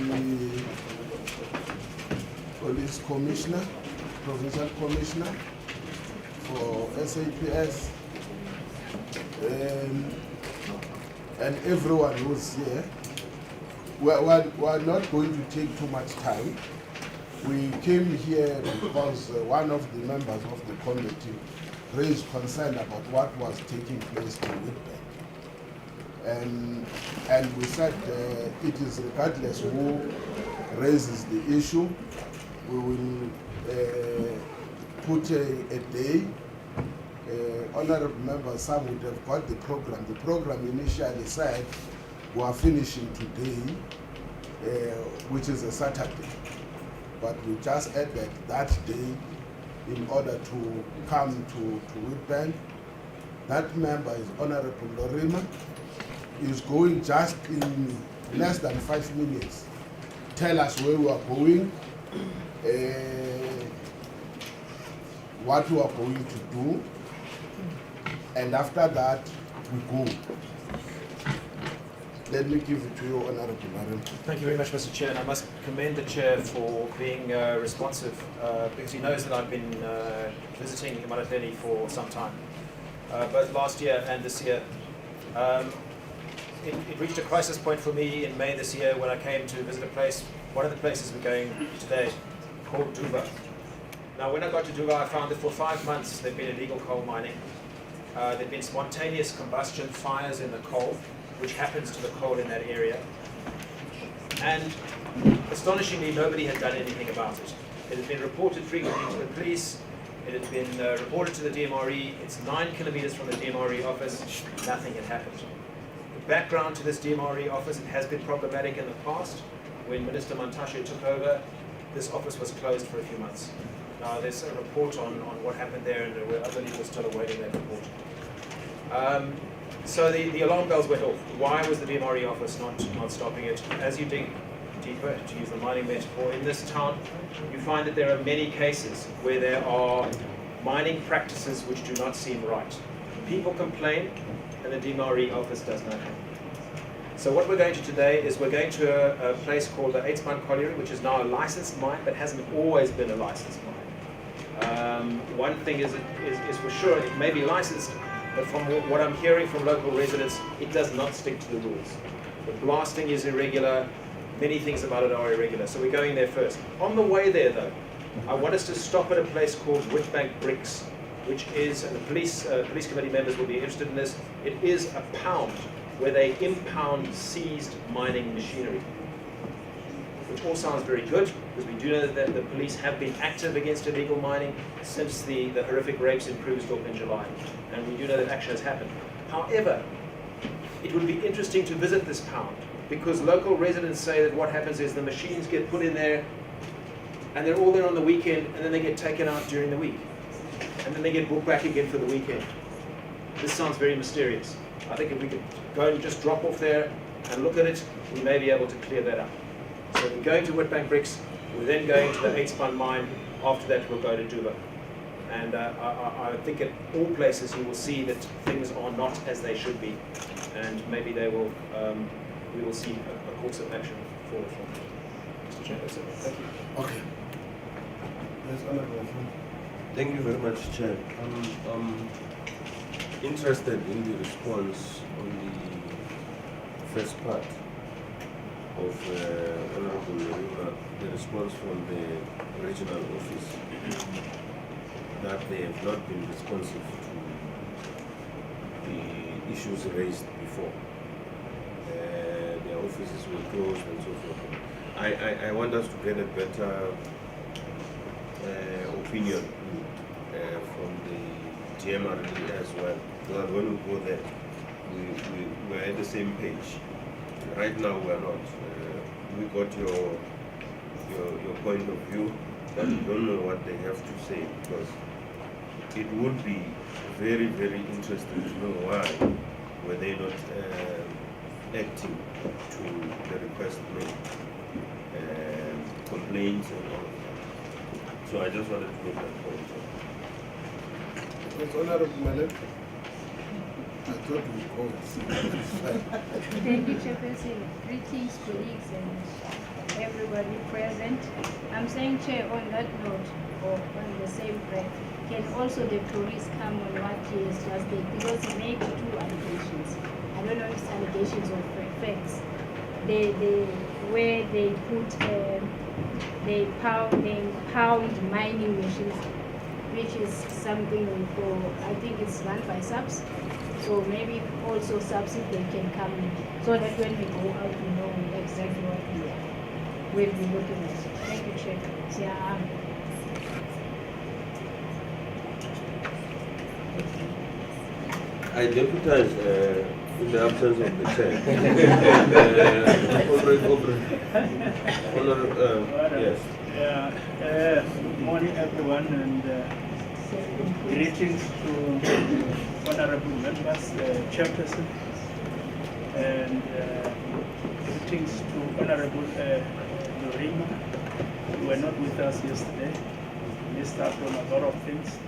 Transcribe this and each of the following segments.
the police commissioner, provincial commissioner for SAPS, and everyone who's here. We're not going to take too much time. We came here because one of the members of the committee raised concern about what was taking place in Witbank. And we said it is regardless who raises the issue, we will put a day. Honorable members, some would have got the program. The program initially said we are finishing today, which is a Saturday. But we just added that day in order to come to Witbank. That member is Honorable Lorima. Is going just in less than 5 minutes. Tell us where we are going, what we are going to do, and after that we go. Let me give it to you, Honorable Madam. Thank you very much, Mr. Chair, and I must commend the Chair for being responsive, because he knows that I've been visiting Imarateli for some time, both last year and this year. It reached a crisis point for me in May this year when I came to visit a place, one of the places we're going today, called Duva. Now, when I got to Duva, I found that for 5 months there'd been illegal coal mining. There'd been spontaneous combustion fires in the coal, which happens to the coal in that area. And astonishingly, nobody had done anything about it. It had been reported frequently to the police. It had been reported to the DMRE. It's 9 kilometers from the DMRE office. Nothing had happened. The background to this DMRE office, it has been problematic in the past. When Minister Mantashe took over, this office was closed for a few months. Now there's a report on what happened there, and I believe we're still awaiting that report. So the alarm bells went off. Why was the DMRE office not stopping it? As you dig deeper, to use the mining metaphor, in this town, you find that there are many cases where there are mining practices which do not seem right. People complain, and the DMRE office does nothing. So what we're going to today is we're going to a place called the Eidspan Colliery, which is now a licensed mine, but hasn't always been a licensed mine. One thing is for sure, it may be licensed, but from what I'm hearing from local residents, it does not stick to the rules. The blasting is irregular, many things about it are irregular, so we're going there first. On the way there though, I want us to stop at a place called Witbank Bricks, which is, and the police committee members will be interested in this, it is a pound where they impound seized mining machinery. Which all sounds very good, because we do know that the police have been active against illegal mining since the horrific rapes in Krugersdorp in July. And we do know that action has happened. However, it would be interesting to visit this pound, because local residents say that what happens is the machines get put in there, and they're all there on the weekend, and then they get taken out during the week. And then they get brought back again for the weekend. This sounds very mysterious. I think if we could go and just drop off there and look at it, we may be able to clear that up. So we're going to Witbank Bricks, we're then going to the Eidspan mine, after that we'll go to Duva. And I think at all places you will see that things are not as they should be, and maybe they will, we will see a course of action forward from Mr. Chair. That's it. Thank you. Okay. Yes, Honorable. Thank you very much, Chair. I'm interested in the response on the first part of Honorable Lorima, the response from the regional office, that they have not been responsive to the issues raised before. Their offices were closed and so forth. I want us to get a better opinion from the DMRE as well, so that when we go there, we're at the same page. Right now we're not. We got your point of view, but we don't know what they have to say, because it would be very, very interesting to know why were they not acting to the request made, complaints and all of that. So I just wanted to make that point. Yes, Honorable Malek. thought we go and see. Thank you, Chairperson. Greetings, colleagues, and everybody present. I'm saying, Chair, on that note, or on the same breath, can also the police come on what he has just said? Because he made 2 allegations. I don't know if it's allegations or facts. Where they put, they pound mining machines, which is something for, I think it's run by subs. So maybe also subs if they can come in, so that when we go out we know exactly what we'll be looking at. Thank you, Chair. Yeah. I deputize in the absence of the chair. Yes. Good morning, everyone, and greetings to honorable members, chairperson, and greetings to honorable Lorima, who were not with us yesterday. We missed out on a lot of things.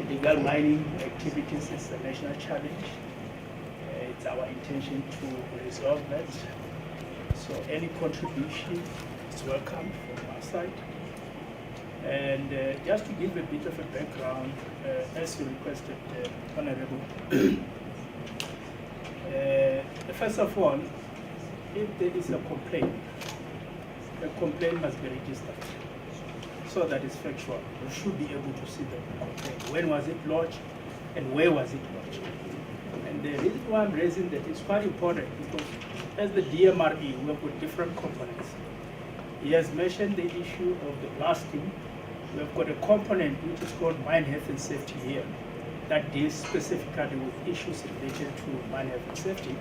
Illegal mining activities is a national challenge. It's our intention to resolve that. So any contribution is welcome from our side. And just to give a bit of a background, as you requested, Honorable, first of all, if there is a complaint must be registered so that it's factual. You should be able to see the complaint. When was it lodged and where was it lodged? And the reason why I'm raising that is quite important because as the DMRE, we have got different components. He has mentioned the issue of the blasting. We have got a component which is called mine health and safety here that deals specifically with issues related to mine health and safety.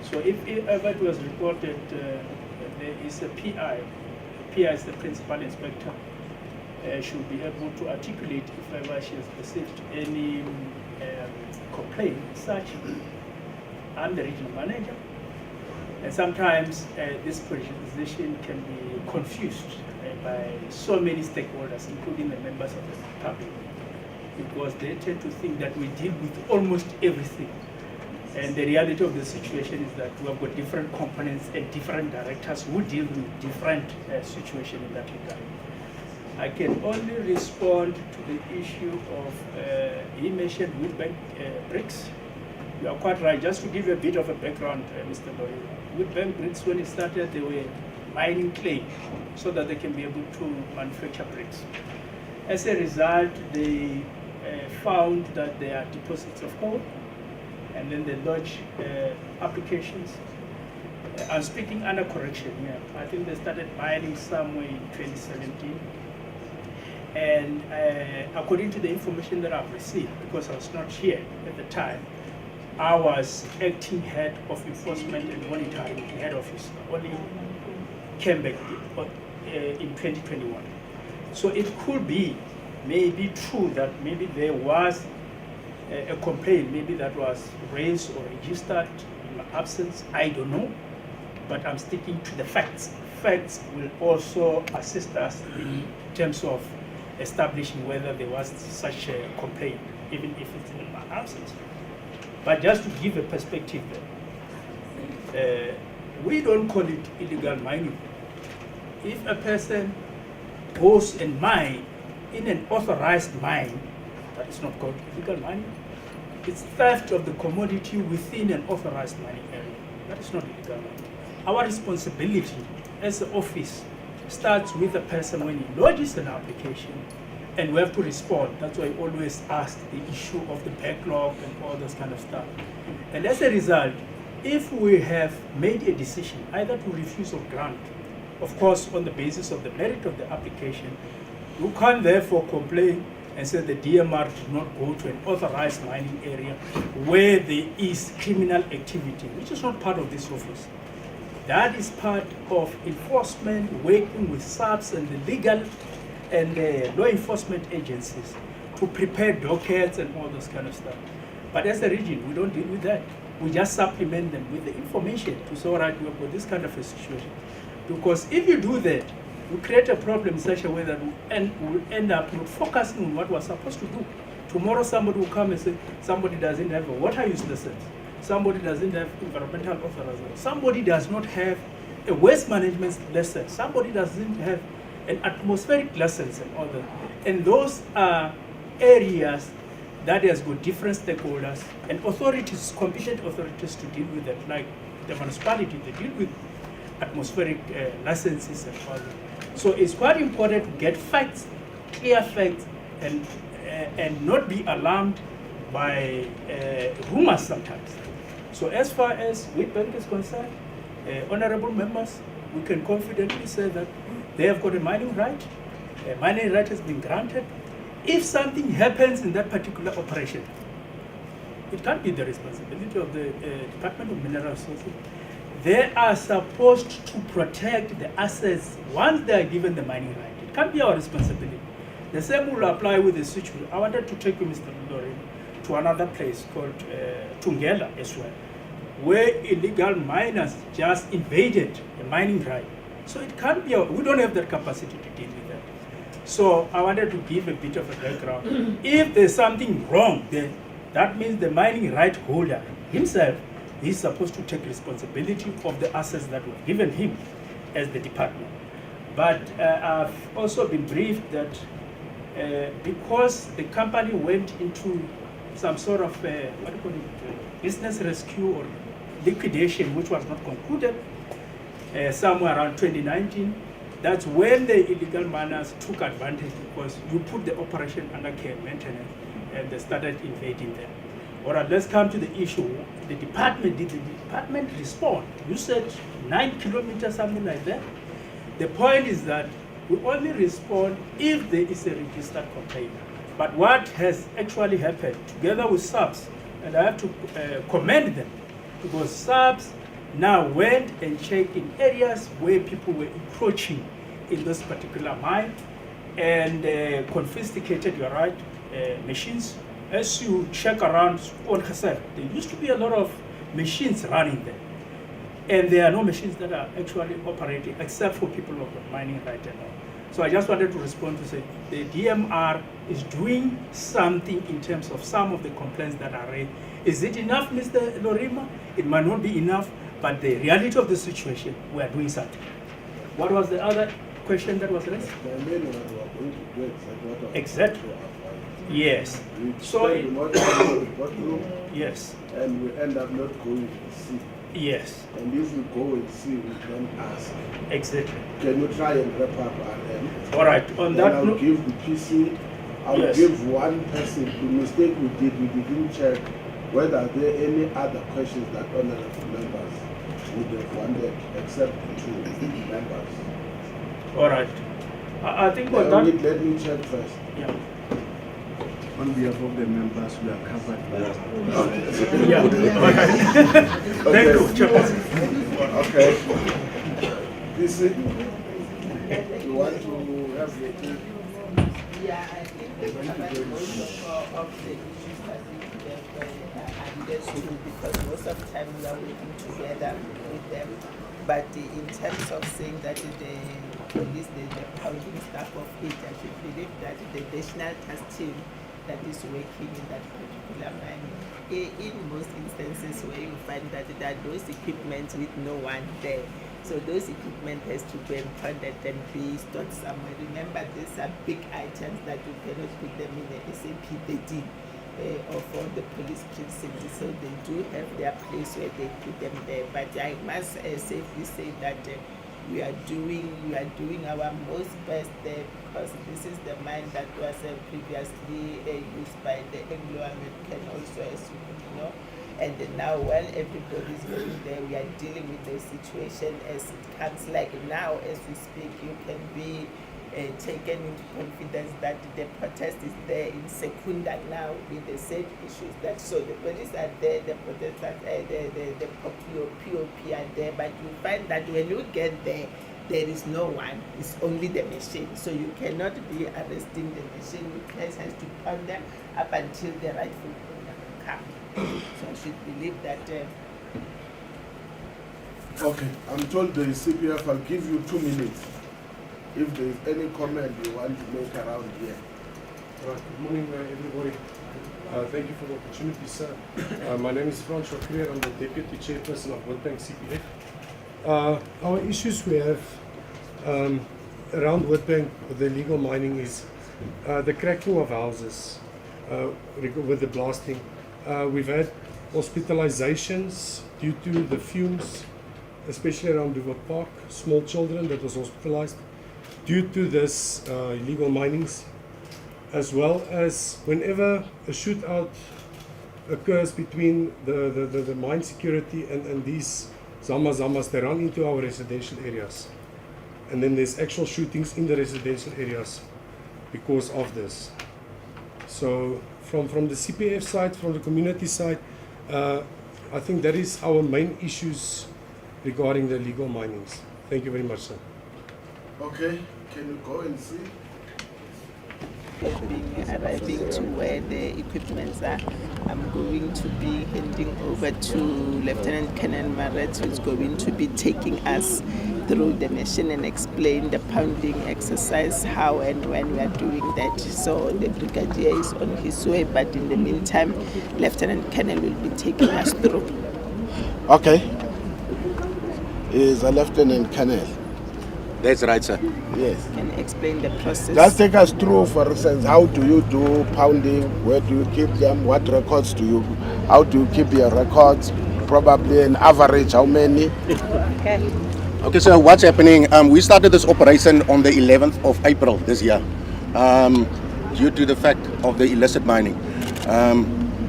So if ever it was reported there is a PI, PI is the principal inspector, should be able to articulate if ever she has received any complaint such. I'm the regional manager, and sometimes this position can be confused by so many stakeholders, including the members of the public, because they tend to think that we deal with almost everything. And the reality of the situation is that we have got different components and different directors who deal with different situations in that regard. I can only respond to the issue of, he mentioned Woodbank bricks. You are quite right. Just to give you a bit of a background, Mr. Lawyer, Woodbank bricks, when it started, they were mining clay so that they can be able to manufacture bricks. As a result, they found that there are deposits of coal, and then they lodged applications. I'm speaking under correction here. I think they started mining somewhere in 2017. And according to the information that I've received, because I was not here at the time, I was acting head of enforcement and monitoring head office, only came back in 2021. So it could be maybe true that maybe there was a complaint, maybe that was raised or registered in my absence. I don't know, but I'm sticking to the facts. Facts will also assist us in terms of establishing whether there was such a complaint, even if it's in my absence. But just to give a perspective, we don't call it illegal mining. If a person goes and mine in an authorized mine, that is not called illegal mining. It's theft of the commodity within an authorized mining area. That is not illegal mining. Our responsibility as the office starts with the person when he lodges an application, and we have to respond. That's why I always ask the issue of the backlog and all this kind of stuff. And as a result, if we have made a decision either to refuse or grant, of course on the basis of the merit of the application, you can't therefore complain and say the DMR did not go to an authorized mining area where there is criminal activity, which is not part of this office. That is part of enforcement, working with SAPS and the legal and law enforcement agencies to prepare dockets and all those kind of stuff. But as a region, we don't deal with that. We just supplement them with the information to say, all right, we've got this kind of a situation. Because if you do that, you create a problem in such a way that we'll end up not focusing on what we're supposed to do, to Tomorrow somebody will come and say, somebody doesn't have a water use license, somebody doesn't have environmental authorization, somebody does not have a waste management license, somebody doesn't have an atmospheric license and all that. And those are areas that has got different stakeholders and authorities, competent authorities to deal with that, like the municipality, they deal with atmospheric licenses and all that. So it's quite important to get facts, clear facts, and not be alarmed by rumors sometimes. So as far as Wheatbank is concerned, honorable members, we can confidently say that they have got a mining right. A mining right has been granted. If something happens in that particular operation, it can't be the responsibility of the Department of Mineral Resources. They are supposed to protect the assets once they are given the mining right. It can't be our responsibility. The same will apply with the situation. I wanted to take you, Mr. Lori, to another place called Tungela as well, where illegal miners just invaded the mining right. So it can't be, we don't have that capacity to deal with that. So I wanted to give a bit of a background. If there's something wrong, then that means the mining right holder himself is supposed to take responsibility of the assets that were given him as the department. But I've also been briefed that because the company went into some sort of business rescue or liquidation, which was not concluded, somewhere around 2019, that's when the illegal miners took advantage, because you put the operation under care and maintenance and they started invading them. All right, let's come to the issue. The department, did the department respond? You said 9 kilometers, something like that. The point is that we only respond if there is a registered complaint. But what has actually happened, together with SAPS, and I have to commend them, because SAPS now went and checked in areas where people were encroaching in this particular mine and confiscated your right machines. As you check around on Khasar, there used to be a lot of machines running there. And there are no machines that are actually operating except for people of the mining right and all. So I just wanted to respond to say the DMR is doing something in terms of some of the complaints that are raised. Is it enough, Mr. Lorima? It might not be enough, but the reality of the situation, we are doing something. What was the other question that was raised? Exactly. Yes. So yes. And we end up not going to see. Yes. And if we go and see, we can ask. Exactly. Can you try and wrap up and then? All right. On that I'll note, give the PC. I'll yes. give one person. The mistake we didn't check whether there are any other questions that honorable members would have wanted, except two members. All right. I think what that. Let me check first. Yeah. On behalf of the members, we are covered. Yeah. Thank you, Chairperson. Okay. PC, you want to have the. Yeah, I think they covered most of the issues that we have understood, because most of the time we are working together with them. But in terms of saying that the police, the founding staff of it, I should believe that the national task team that is working in that particular mine, in most instances where you find that there are those equipment with no one there. So those equipment has to be impounded and be stored somewhere. Remember, these are big items that you cannot put them in the SAPD or for the police precinct. So they do have their place where they put them there. But I must safely say that we are doing our most best there, because this is the mine that was previously used by the Anglo-American also, as you know. And now while everybody is going there, we are dealing with the situation as it comes. Like now, as we speak, you can be taken into confidence that the protest is there in Secunda now with the same issues. That so the police are there, the protesters, the POP are there, but you find that when you get there, there is no one. It's only the machine. So you cannot be arresting the machine. The police has to pound them up until the rightful owner comes. So I should believe that. Okay, I'm told the CPF, I'll give you 2 minutes. If there is any comment you want to make around here, Good morning, everybody. Thank you for the opportunity, sir. My name is Francois Creer. I'm the Deputy Chairperson of Witbank CPF. Our issues we have around Witbank with the illegal mining is the cracking of houses with the blasting. We've had hospitalizations due to the fumes, especially around Duva Park, small children that was hospitalized due to this illegal minings, as well as whenever a shootout occurs between the mine security and these Zamas, they run into our residential areas. And then there's actual shootings in the residential areas because of this. So from the CPF side, from the community side, I think that is our main issues regarding the illegal minings. Thank you very much, sir. Okay, can you go and see? Arriving to where the equipments are, I'm going to be handing over to Lieutenant Colonel Maret, who's going to be taking us through the machine and explain the pounding exercise, how and when we are doing that. So the brigadier is on his way, but in the meantime, Lieutenant Colonel will be taking us through. Okay. Is a Lieutenant Colonel. That's right, sir. Yes. Can explain the process. Just take us through, for instance, how do you do pounding? Where do you keep them? What records do you? How do you keep your records? Probably an average, how many? Okay. Okay, so what's happening? We started this operation on the 11th of April this year, due to the fact of the illicit mining.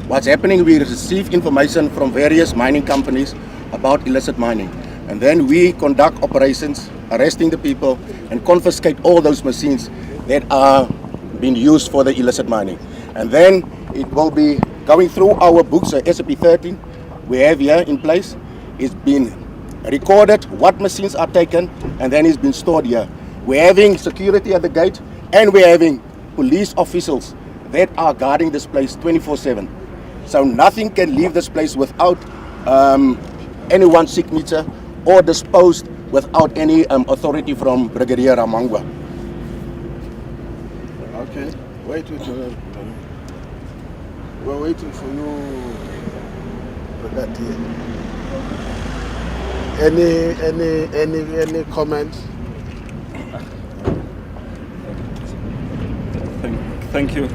What's happening? We receive information from various mining companies about illicit mining, and then we conduct operations, arresting the people and confiscate all those machines that are being used for the illicit mining. And then it will be going through our books, SAP 13 we have here in place. It's been recorded what machines are taken, and then it's been stored here. We're having security at the gate, and we're having police officials that are guarding this place 24/7. So nothing can leave this place without anyone's signature or disposed without any authority from Brigadier Ramangwa. Okay. Wait. We're waiting for you, Brigadier. Any comments? Thank you.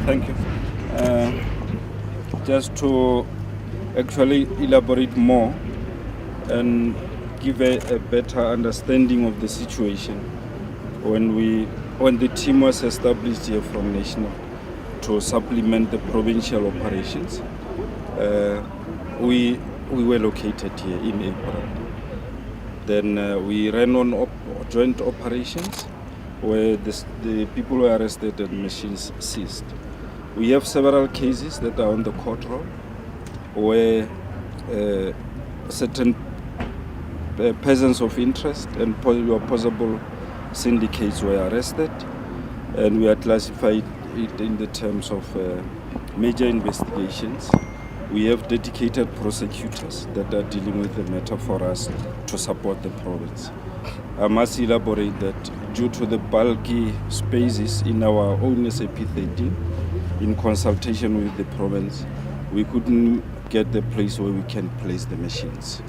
Just to actually elaborate more and give a better understanding of the situation, when the team was established here from national to supplement the provincial operations, we were located here in April. Then we ran on joint operations where the people were arrested and machines seized. We have several cases that are on the court roll where certain persons of interest and possible syndicates were arrested, and we are classified it in the terms of major investigations. We have dedicated prosecutors that are dealing with the matter for us to support the province. I must elaborate that due to the bulky spaces in our own SAP 13, in consultation with the province, we couldn't get the place where we can place the machines.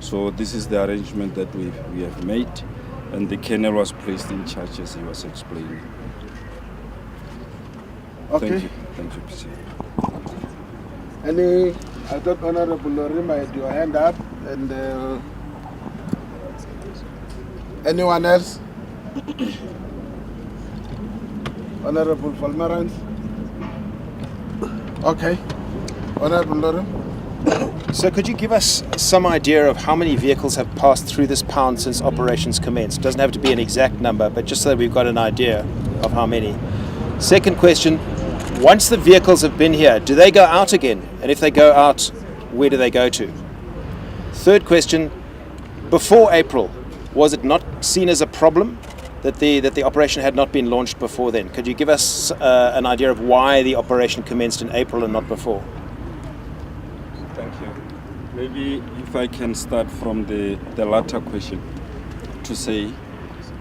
So this is the arrangement that we have made, and the colonel was placed in charge as he was explaining. Okay. Thank you, PC. I thought Honorable Lorima had your hand up, and anyone else? Honorable Falmarans? Okay. Honorable Lorima? So could you give us some idea of how many vehicles have passed through this pound since operations commenced? It doesn't have to be an exact number, but just so that we've got an idea of how many. Second question, once the vehicles have been here, do they go out again? And if they go out, where do they go to? Third question, before April, was it not seen as a problem that the operation had not been launched before then? Could you give us an idea of why the operation commenced in April and not before? Thank you. Maybe if I can start from the latter question to say,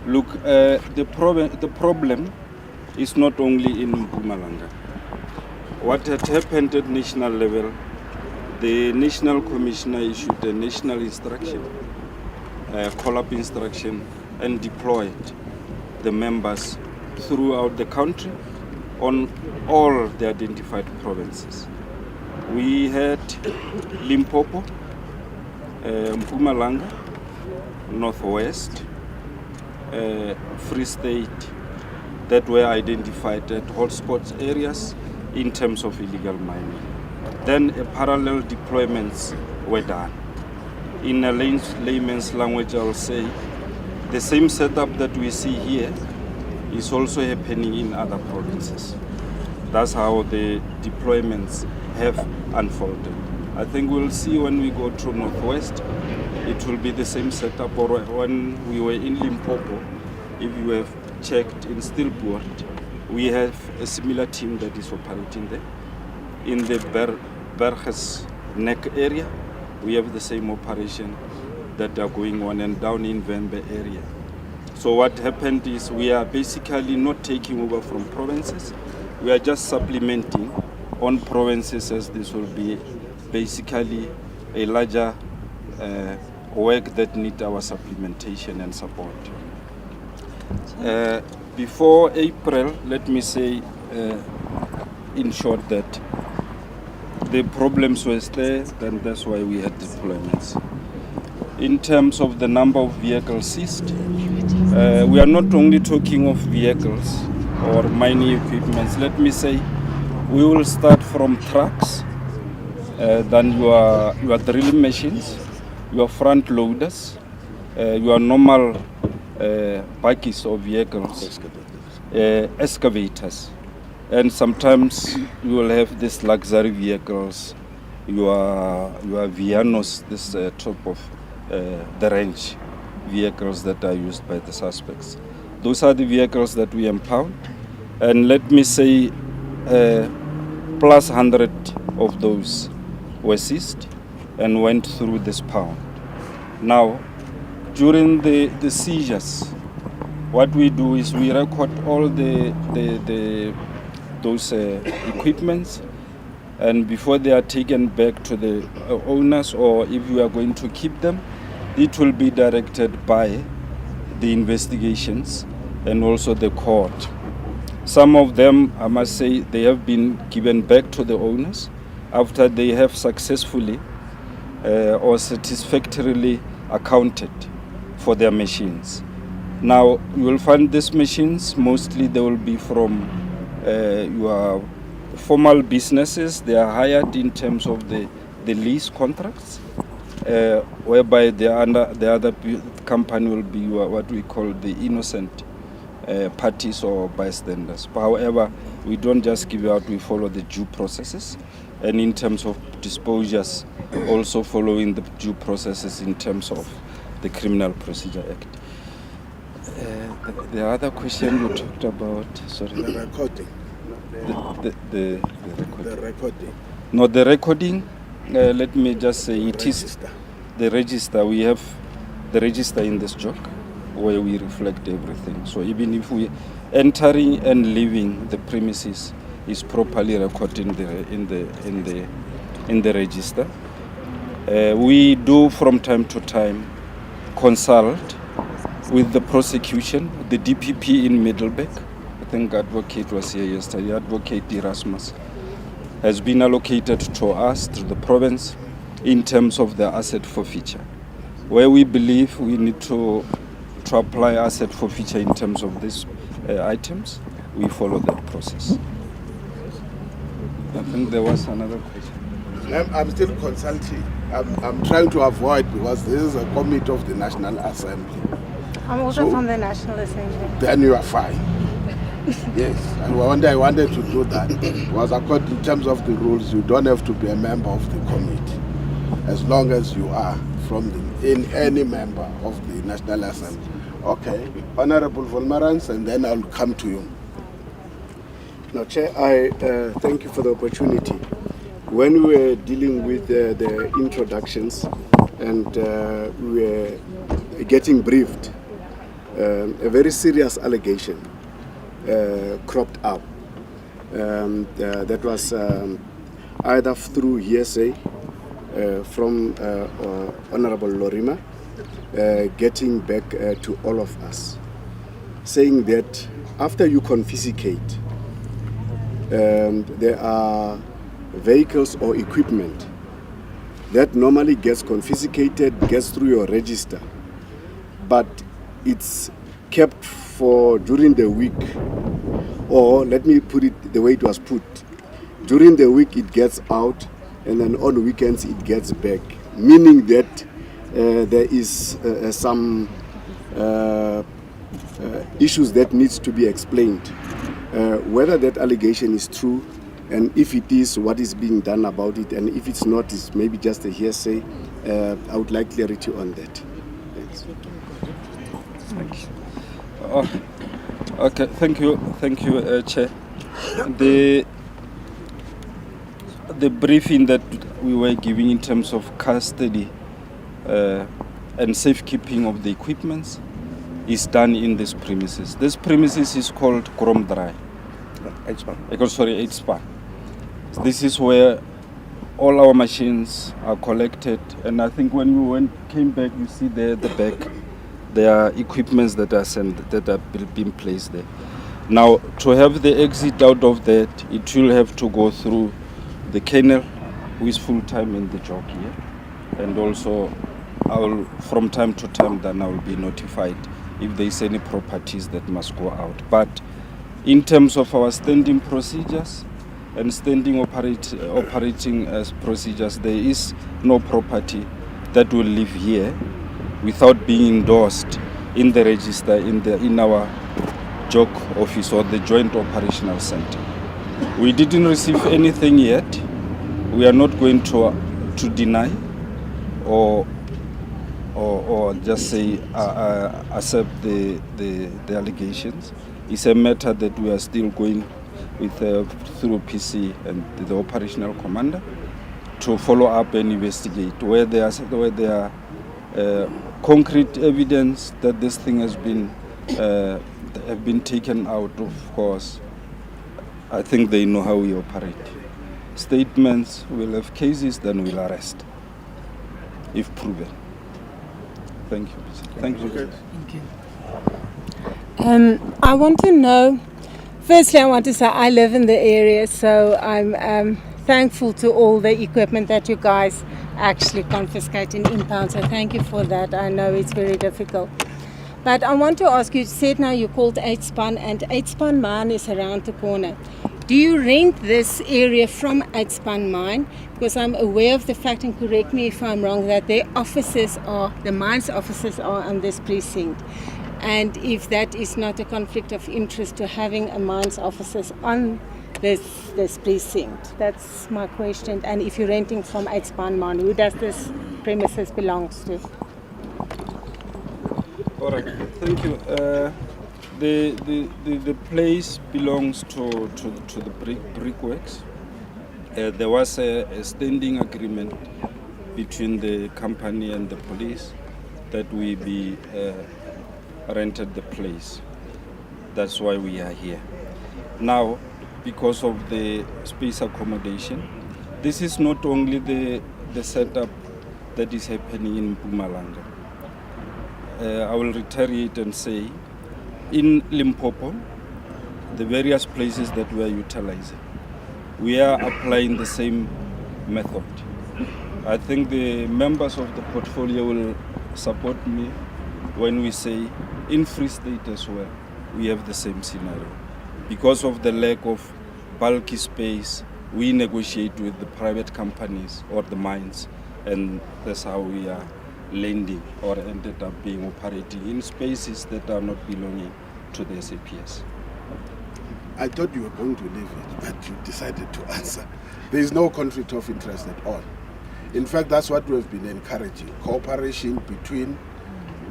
look, the problem is not only in Mpumalanga. what had happened at national level, the National Commissioner issued a national instruction, call-up instruction, and deployed the members throughout the country on all the identified provinces. We had Limpopo, Mpumalanga, Northwest, Free State, that were identified as hotspot areas in terms of illegal mining. Then parallel deployments were done. In a layman's language, I'll say the same setup that we see here is also happening in other provinces. That's how the deployments have unfolded. I think we'll see when we go to Northwest, it will be the same setup. Or when we were in Limpopo, if you have checked in Stilboord, we have a similar team that is operating there. In the Berges Neck area, we have the same operation that are going on, and down in Vembe area. So what happened is we are basically not taking over from provinces. We are just supplementing on provinces, as this will be basically a larger work that needs our supplementation and support. Before April, let me say in short that the problems were there, and that's why we had deployments. In terms of the number of vehicles seized, we are not only talking of vehicles or mining equipments. Let me say we will start from trucks, then your drilling machines, your front loaders, your normal buggies or vehicles, excavators, and sometimes you will have these luxury vehicles, your Vianos, this top of the range vehicles that are used by the suspects. Those are the vehicles that we impound, and let me say plus 100 of those were seized and went through this pound. Now, during the seizures, what we do is we record all those equipments, and before they are taken back to the owners, or if we are going to keep them, it will be directed by the investigations and also the court. Some of them, I must say, they have been given back to the owners after they have successfully or satisfactorily accounted for their machines. Now, you will find these machines, mostly they will be from your formal businesses. They are hired in terms of the lease contracts, whereby the other company will be what we call the innocent parties or bystanders. However, we don't just give out, we follow the due processes. And in terms of disposures, also following the due processes in terms of the Criminal Procedure Act. The other question you talked about, sorry. The recording. The recording. The recording. No, the recording, let me just say it Register. is the register. We have the register in this job where we reflect everything. So even if we entering and leaving the premises is properly recorded in the register. We do from time to time consult with the prosecution, the DPP in Middleburg. I think advocate was here yesterday. Advocate Erasmus has been allocated to us, to the province, in terms of the asset forfeiture. Where we believe we need to apply asset forfeiture in terms of these items, we follow that process. I think there was another question. I'm still consulting. I'm trying to avoid, because this is a committee of the National Assembly. I'm also from the National Assembly. Then you are fine. Yes, and I wanted to do that. Was according in terms of the rules, you don't have to be a member of the committee, as long as you are in any member of the National Assembly. Okay, Honorable Volmarans, and then I'll come to you. Now, Chair, I thank you for the opportunity. When we were dealing with the introductions and we were getting briefed, a very serious allegation cropped up That was either through hearsay from Honorable Lorima, getting back to all of us, saying that after you confiscate, there are vehicles or equipment that normally gets confiscated, gets through your register, but it's kept for during the week, or let me put it the way it was put. During the week it gets out, and then on weekends it gets back, meaning that there is some issues that needs to be explained. Whether that allegation is true, and if it is, what is being done about it, and if it's not, it's maybe just a hearsay. I would like clarity on that. Thanks. Okay, thank you, Chair. The briefing that we were giving in terms of custody and safekeeping of the equipments is done in this premises. This premises is called Kromdraai. 8-span. This is where all our machines are collected, and I think when we came back, you see there at the back, there are equipments that are being placed there. Now, to have the exit out of that, it will have to go through the kennel, who is full-time in the job here, and also from time to time then I will be notified if there is any properties that must go out. But in terms of our standing procedures and standing operating procedures, there is no property that will live here without being endorsed in the register in our JOC office or the Joint Operational Center. We didn't receive anything yet. We are not going to deny or just say accept the allegations. It's a matter that we are still going with through PC and the operational commander to follow up and investigate where there are concrete evidence that this thing has been taken out. Of course, I think they know how we operate. Statements, we'll have cases, then we'll arrest if proven. Thank you. Thank you. I want to know, firstly I want to say I live in the area, so I'm thankful to all the equipment that you guys actually confiscate and impound, so thank you for that. I know it's very difficult. But I want to ask you, said now you called 8-span, and 8-span mine is around the corner. Do you rent this area from 8-span mine? Because I'm aware of the fact, and correct me if I'm wrong, that the mine's offices are on this precinct. And if that is not a conflict of interest to having a mine's offices on this precinct, that's my question. And if you're renting from 8-span mine, who does this premises belongs to? All right, thank you. The place belongs to the brickworks. There was a standing agreement between the company and the police that we be rented the place. That's why we are here. Now, because of the space accommodation, this is not only the setup that is happening in Mpumalanga. I will reiterate and say, in Limpopo, the various places that we are utilizing, we are applying the same method. I think the members of the portfolio will support me when we say in Free State as well, we have the same scenario. Because of the lack of bulky space, we negotiate with the private companies or the mines, and that's how we are lending or ended up being operating in spaces that are not belonging to the SAPS. I thought you were going to leave it, but you decided to answer. There is no conflict of interest at all. In fact, that's what we have been encouraging, cooperation between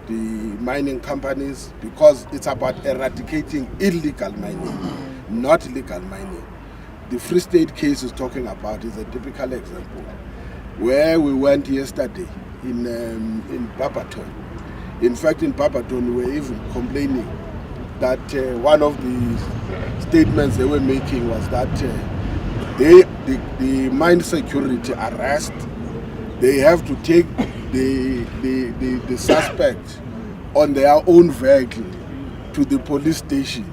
the mining companies, because it's about eradicating illegal mining, not legal mining. The Free State case is talking about is a typical example, where we went yesterday in Barberton. In fact, in Barberton, we were even complaining that one of the statements they were making was that the mine security arrest, they have to take the suspect on their own vehicle to the police station.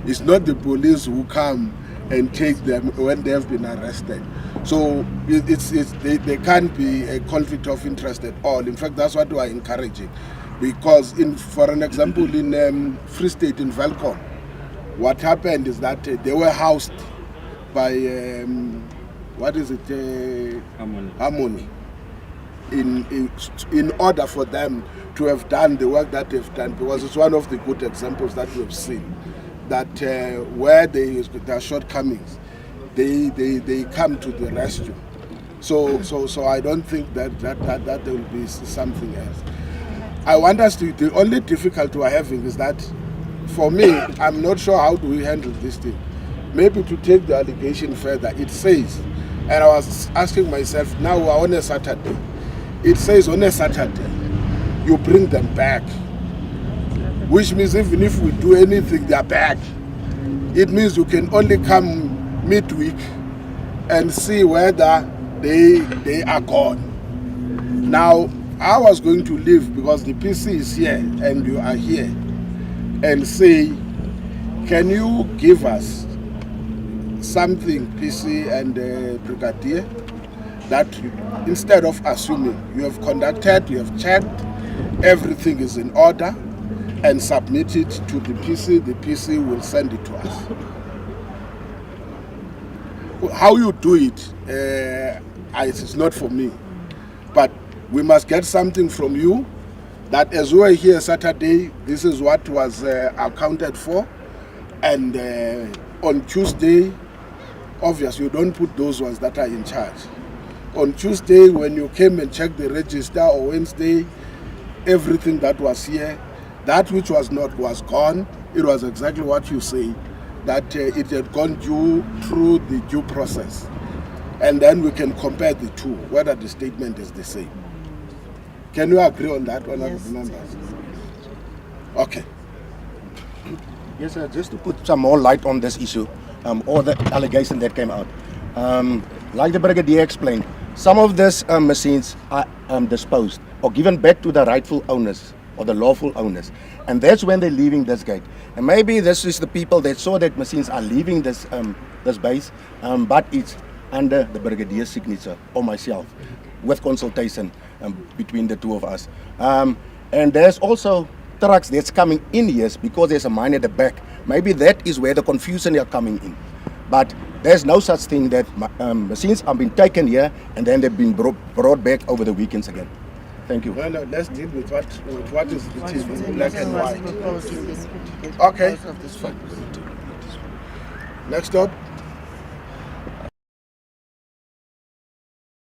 It's not the police who come and take them when they have been arrested. So they can't be a conflict of interest at all. In fact, that's what we are encouraging. Because, for an example, in Free State, in Velcom, what happened is that they were housed by, Harmony. In order for them to have done the work that they've done, because it's one of the good examples that we've seen, that where there are shortcomings, they come to the rescue. So I don't think that there will be something else. I want us to, the only difficulty we're having is that, for me, I'm not sure how do we handle this thing. Maybe to take the allegation further, it says, and I was asking myself, now we're on a Saturday. It says on a Saturday, you bring them back. Which means even if we do anything, they're back. It means you can only come midweek and see whether they are gone. Now, I was going to leave because the PC is here and you are here, and say, can you give us something, PC and Brigadier, that instead of assuming you have conducted, you have checked, everything is in order, and submit it to the PC will send it to us. How you do it, it's not for me, but we must get something from you that as we were here Saturday, this is what was accounted for, and on Tuesday, obviously you don't put those ones that are in charge. On Tuesday, when you came and checked the register, or Wednesday, everything that was here, that which was not was gone. It was exactly what you say, that it had gone through the due process. And then we can compare the two, whether the statement is the same. Can you agree on that, one of the members? Okay. Yes, sir, just to put some more light on this issue, or the allegation that came out. Like the Brigadier explained, some of these machines are disposed or given back to the rightful owners or the lawful owners. And that's when they're leaving this gate. And maybe this is the people that saw that machines are leaving this base, but it's under the Brigadier's signature or myself, with consultation between the two of us. And there's also trucks that's coming in here because there's a mine at the back. Maybe that is where the confusion are coming in. But there's no such thing that machines have been taken here and then they've been brought back over the weekends again. Thank you. No, let's deal with what is written in black and white. Okay. Next up.